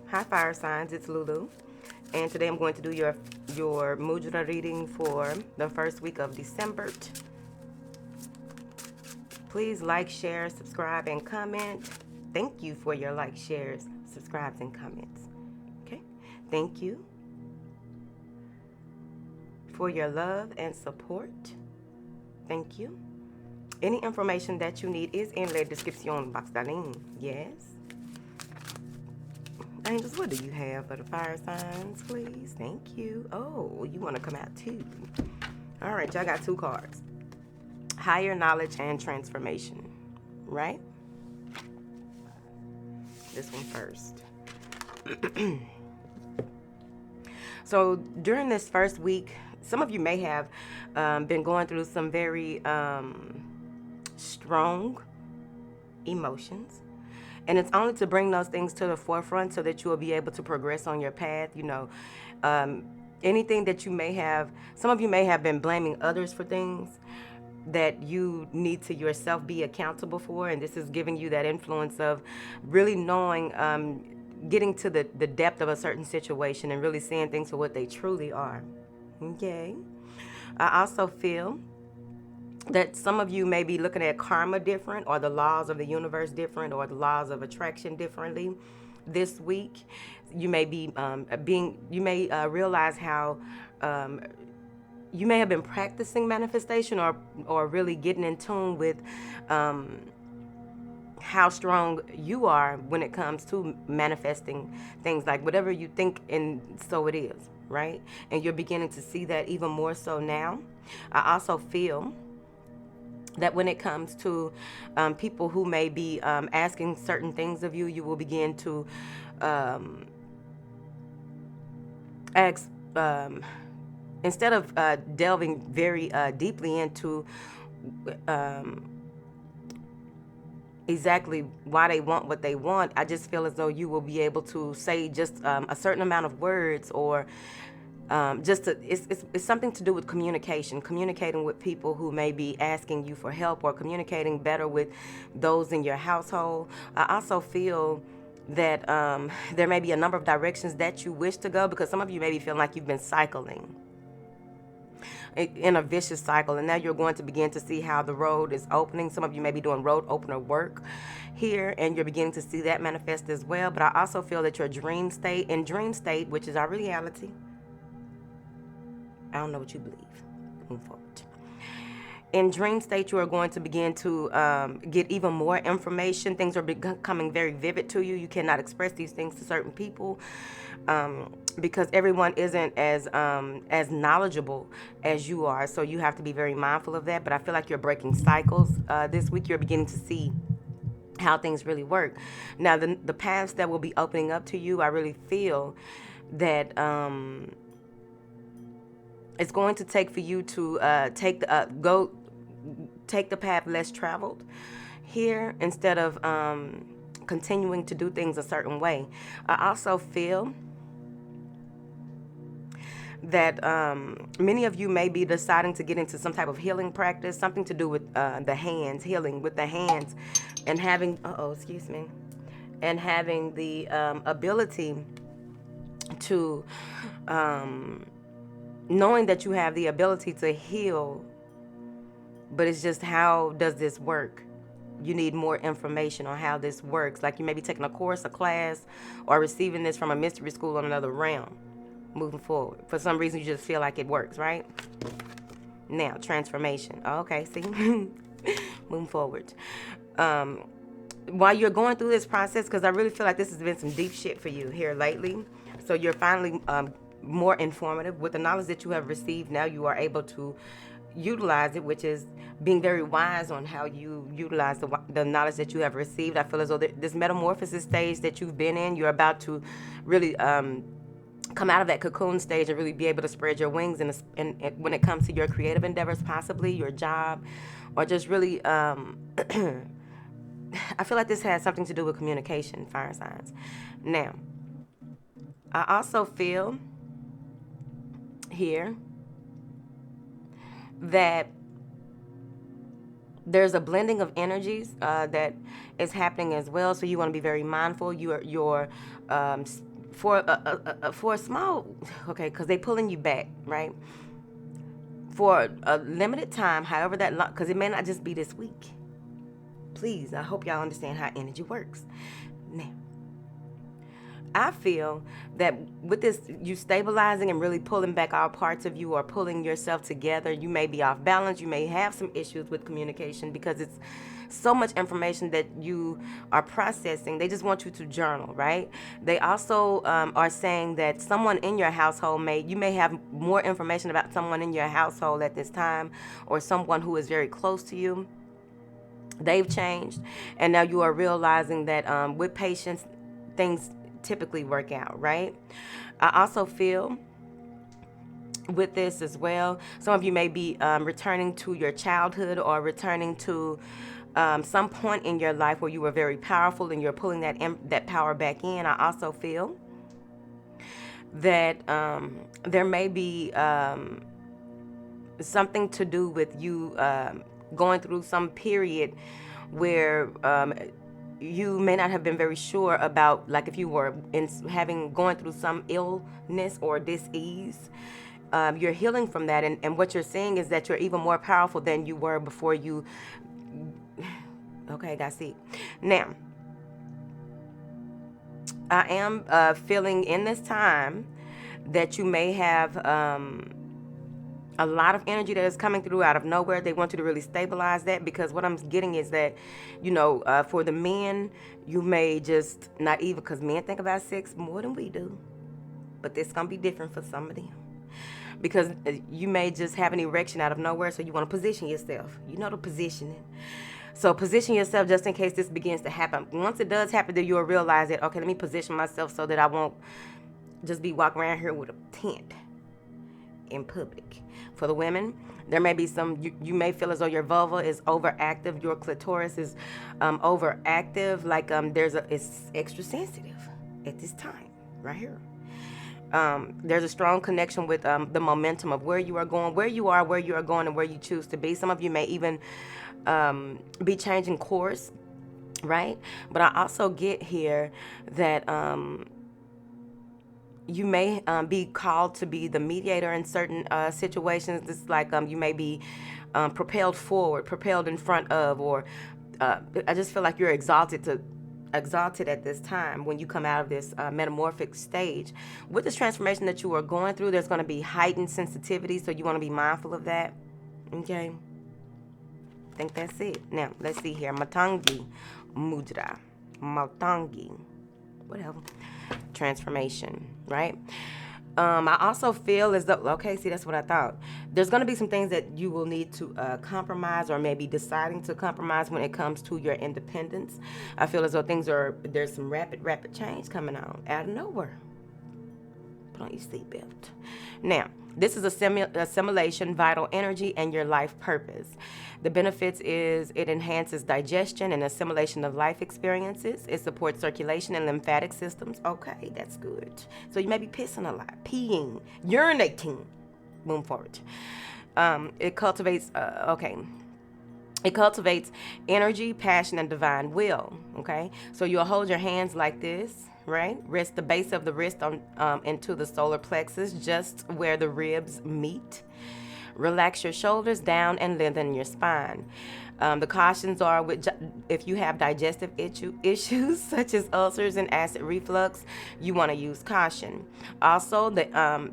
Hi fire signs, it's Lulu. And today I'm going to do your mudra reading for the first week of December. Please like, share, subscribe, and comment. Thank you for your likes, shares, subscribes, and comments. Okay? Thank you for your love and support. Thank you. Any information that you need is in la description box, darling. Yes. Angels, what do you have for the fire signs, please? Thank you. Oh, you want to come out too. All right, y'all got 2 cards. Higher knowledge and transformation, right? This one first. So during this first week, some of you may have been going through some very strong emotions. And it's only to bring those things to the forefront so that you will be able to progress on your path. Anything that you may have, some of you may have been blaming others for things that you need to yourself be accountable for. And this is giving you that influence of really knowing, getting to the depth of a certain situation and really seeing things for what they truly are. Okay. I also feel that some of you may be looking at karma different, or the laws of the universe different, or the laws of attraction differently this week. You may be realize how you may have been practicing manifestation, or really getting in tune with how strong you are when it comes to manifesting things, like whatever you think, and so it is, right? And you're beginning to see that even more so now. I also feel that when it comes to people who may be asking certain things of you, you will begin to ask, instead of delving very deeply into exactly why they want what they want. I just feel as though you will be able to say just a certain amount of words, or it's something to do with communicating with people who may be asking you for help, or communicating better with those in your household. I also feel that there may be a number of directions that you wish to go, because some of you may be feeling like you've been cycling in a vicious cycle, and now you're going to begin to see how the road is opening. Some of you may be doing road opener work here, and you're beginning to see that manifest as well. But I also feel that your dream state, which is our reality, I don't know what you believe. Move forward. In dream state, you are going to begin to get even more information. Things are becoming very vivid to you. You cannot express these things to certain people because everyone isn't as knowledgeable as you are. So you have to be very mindful of that. But I feel like you're breaking cycles. This week, you're beginning to see how things really work. Now, the paths that will be opening up to you, I really feel that it's going to take for you to take the path less traveled here, instead of continuing to do things a certain way. I also feel that many of you may be deciding to get into some type of healing practice, something to do with the hands, healing with the hands, and having and having the ability to knowing that you have the ability to heal. But it's just, how does this work? You need more information on how this works. Like you may be taking a course, a class, or receiving this from a mystery school on another realm. Moving forward, for some reason you just feel like it works, right? Now, transformation. Okay, see? Moving forward. While you're going through this process, because I really feel like this has been some deep shit for you here lately. So you're finally more informative with the knowledge that you have received. Now you are able to utilize it, which is being very wise on how you utilize the knowledge that you have received. I feel as though this metamorphosis stage that you've been in, you're about to really come out of that cocoon stage and really be able to spread your wings and when it comes to your creative endeavors, possibly your job, or just really I feel like this has something to do with communication, fire signs. Now, I also feel here that there's a blending of energies that is happening as well. So you want to be very mindful. Your for a small, okay, because they pulling you back, right? For a limited time, however that long, because it may not just be this week. Please, I hope y'all understand how energy works. Now, I feel that with this, you stabilizing and really pulling back all parts of you or pulling yourself together, you may be off balance. You may have some issues with communication because it's so much information that you are processing. They just want you to journal, right? They also are saying that someone in your household you may have more information about someone in your household at this time, or someone who is very close to you. They've changed, and now you are realizing that with patience, things typically work out, right? I also feel with this as well, some of you may be returning to your childhood or returning to some point in your life where you were very powerful and you're pulling that power back in. I also feel that there may be something to do with you going through some period where you may not have been very sure about, like if you were going through some illness or dis-ease. You're healing from that, and what you're seeing is that you're even more powerful than you were before you. Okay, got see. Now, I am feeling in this time that you may have a lot of energy that is coming through out of nowhere. They want you to really stabilize that, because what I'm getting is that, for the men, you may just not even, because men think about sex more than we do, but this gonna be different for some of them, because you may just have an erection out of nowhere, so you want to position yourself. You know the positioning. So position yourself just in case this begins to happen. Once it does happen, then you'll realize that, okay, let me position myself so that I won't just be walking around here with a tent in public. For the women, there may be you may feel as though your vulva is overactive, your clitoris is overactive, like it's extra sensitive at this time right here. There's a strong connection with the momentum of where you are going, where you are going, and where you choose to be. Some of you may even be changing course, right? But I also get here that you may be called to be the mediator in certain situations. It's like you may be propelled forward, propelled in front of, or I just feel like you're exalted at this time when you come out of this metamorphic stage. With this transformation that you are going through, there's going to be heightened sensitivity, so you want to be mindful of that. Okay, I think that's it. Now let's see here. Matangi Mudra, Matangi, whatever. Transformation, right? I also feel as though, okay, see, that's what I thought. There's going to be some things that you will need to compromise, or maybe deciding to compromise when it comes to your independence. I feel as though there's some rapid change coming on out of nowhere. Put on your seatbelt. Now, this is assimilation, vital energy, and your life purpose. The benefits is it enhances digestion and assimilation of life experiences. It supports circulation and lymphatic systems. Okay, that's good. So you may be pissing a lot, peeing, urinating. Move forward. It cultivates, It cultivates energy, passion, and divine will, okay? So you'll hold your hands like this, right? Rest the base of the wrist into the solar plexus, just where the ribs meet. Relax your shoulders down and lengthen your spine. The cautions are if you have digestive issues such as ulcers and acid reflux, you want to use caution. Also,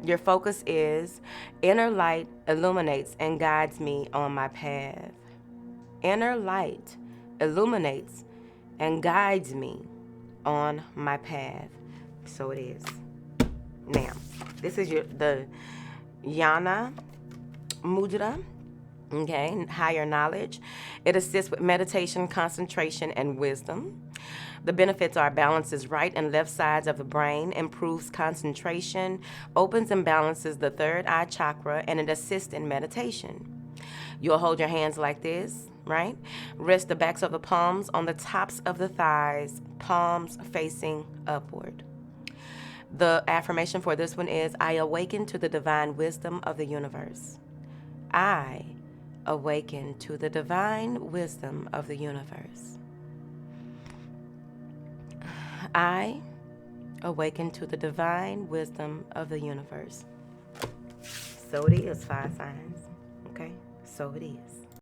your focus is inner light illuminates and guides me on my path. Inner light illuminates and guides me on my path. So it is. Now, this is the Jnana Mudra, okay, higher knowledge. It assists with meditation, concentration, and wisdom. The benefits are balances right and left sides of the brain, improves concentration, opens and balances the third eye chakra, and it assists in meditation. You'll hold your hands like this, right? Rest the backs of the palms on the tops of the thighs, palms facing upward. The affirmation for this one is, I awaken to the divine wisdom of the universe. I awaken to the divine wisdom of the universe. I Awaken to the divine wisdom of the universe. So it is, fire signs. Okay? So it is.